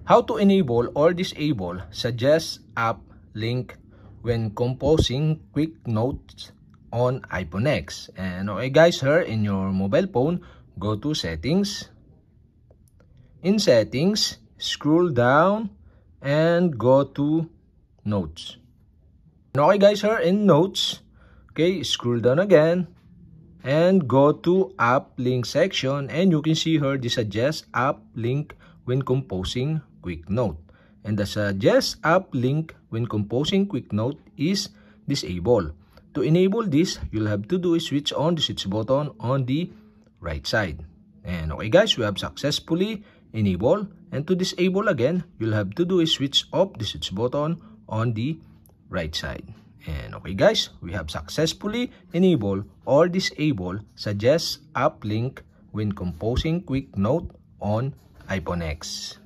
How to enable or disable Suggest App Link when composing quick notes on iPhone X. And okay guys, here in your mobile phone, go to Settings. In Settings, scroll down and go to Notes. Okay guys, here in Notes, okay, scroll down again and go to App Link section, and you can see here the Suggest App Link when composing quick note. And the Suggest App Link when composing quick note is disabled. To enable this, you'll have to do is switch on the switch button on the right side. And okay guys, we have successfully enabled. And to disable again, you'll have to do is switch off the switch button on the right side. And okay guys, we have successfully enabled or disabled Suggest App Link when composing quick note on iPhone X.